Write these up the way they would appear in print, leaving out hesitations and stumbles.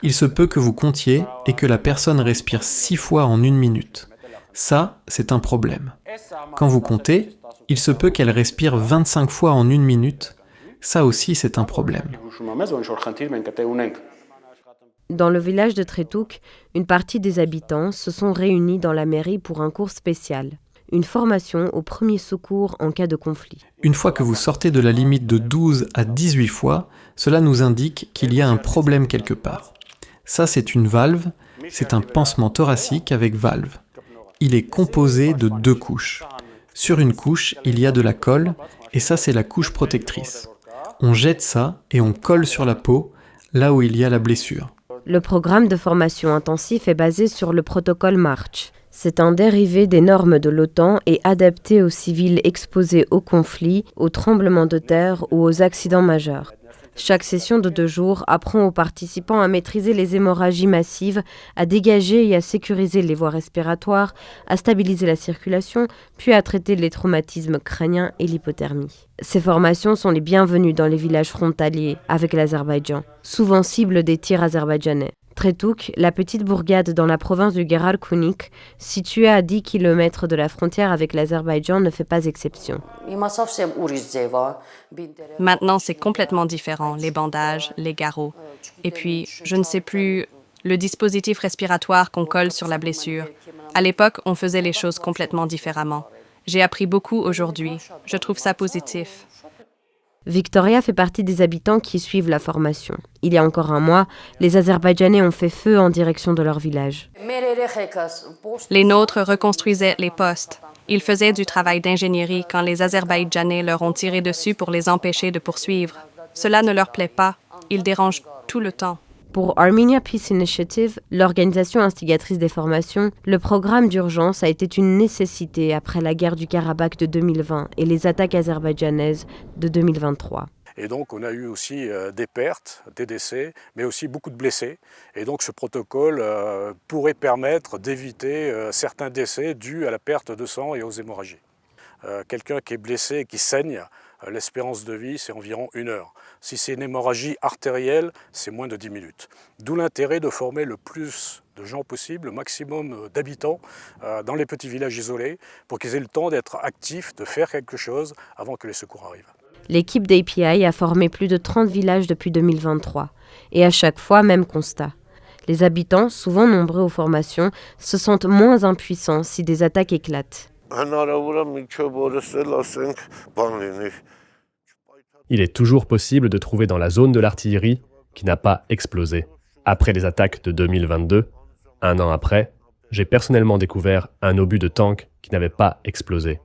Il se peut que vous comptiez et que la personne respire 6 fois en 1 minute. Ça, c'est un problème. Quand vous comptez, il se peut qu'elle respire 25 fois en 1 minute. Ça aussi, c'est un problème. Dans le village de Tretouk, une partie des habitants se sont réunis dans la mairie pour un cours spécial. Une formation aux premiers secours en cas de conflit. Une fois que vous sortez de la limite de 12 à 18 fois, cela nous indique qu'il y a un problème quelque part. Ça, c'est une valve, c'est un pansement thoracique avec valve. Il est composé de 2 couches. Sur une couche, il y a de la colle, et ça, c'est la couche protectrice. On jette ça et on colle sur la peau, là où il y a la blessure. Le programme de formation intensif est basé sur le protocole March. C'est un dérivé des normes de l'OTAN et adapté aux civils exposés aux conflits, aux tremblements de terre ou aux accidents majeurs. Chaque session de 2 jours apprend aux participants à maîtriser les hémorragies massives, à dégager et à sécuriser les voies respiratoires, à stabiliser la circulation, puis à traiter les traumatismes crâniens et l'hypothermie. Ces formations sont les bienvenues dans les villages frontaliers avec l'Azerbaïdjan, souvent cible des tirs azerbaïdjanais. Tretouk, la petite bourgade dans la province du Geralkunik, située à 10 km de la frontière avec l'Azerbaïdjan, ne fait pas exception. Maintenant, c'est complètement différent, les bandages, les garrots. Et puis, je ne sais plus, le dispositif respiratoire qu'on colle sur la blessure. À l'époque, on faisait les choses complètement différemment. J'ai appris beaucoup aujourd'hui. Je trouve ça positif. Victoria fait partie des habitants qui suivent la formation. Il y a encore un mois, les Azerbaïdjanais ont fait feu en direction de leur village. Les nôtres reconstruisaient les postes. Ils faisaient du travail d'ingénierie quand les Azerbaïdjanais leur ont tiré dessus pour les empêcher de poursuivre. Cela ne leur plaît pas. Ils dérangent tout le temps. Pour Armenia Peace Initiative, l'organisation instigatrice des formations, le programme d'urgence a été une nécessité après la guerre du Karabakh de 2020 et les attaques azerbaïdjanaises de 2023. Et donc on a eu aussi des pertes, des décès, mais aussi beaucoup de blessés. Et donc ce protocole pourrait permettre d'éviter certains décès dus à la perte de sang et aux hémorragies. Quelqu'un qui est blessé et qui saigne, l'espérance de vie, c'est environ 1 heure. Si c'est une hémorragie artérielle, c'est moins de 10 minutes. D'où l'intérêt de former le plus de gens possible, le maximum d'habitants dans les petits villages isolés, pour qu'ils aient le temps d'être actifs, de faire quelque chose avant que les secours arrivent. L'équipe d'API a formé plus de 30 villages depuis 2023. Et à chaque fois, même constat. Les habitants, souvent nombreux aux formations, se sentent moins impuissants si des attaques éclatent. Il est toujours possible de trouver dans la zone de l'artillerie qui n'a pas explosé. Après les attaques de 2022, 1 an après, j'ai personnellement découvert un obus de tank qui n'avait pas explosé.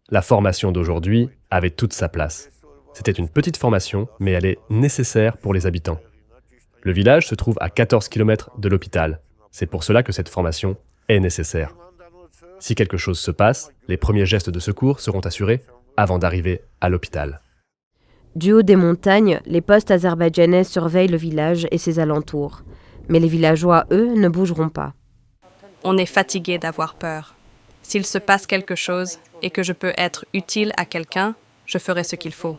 La formation d'aujourd'hui avait toute sa place. C'était une petite formation, mais elle est nécessaire pour les habitants. Le village se trouve à 14 km de l'hôpital. C'est pour cela que cette formation est nécessaire. Si quelque chose se passe, les premiers gestes de secours seront assurés avant d'arriver à l'hôpital. Du haut des montagnes, les postes azerbaïdjanais surveillent le village et ses alentours. Mais les villageois, eux, ne bougeront pas. On est fatigué d'avoir peur. S'il se passe quelque chose et que je peux être utile à quelqu'un, je ferai ce qu'il faut.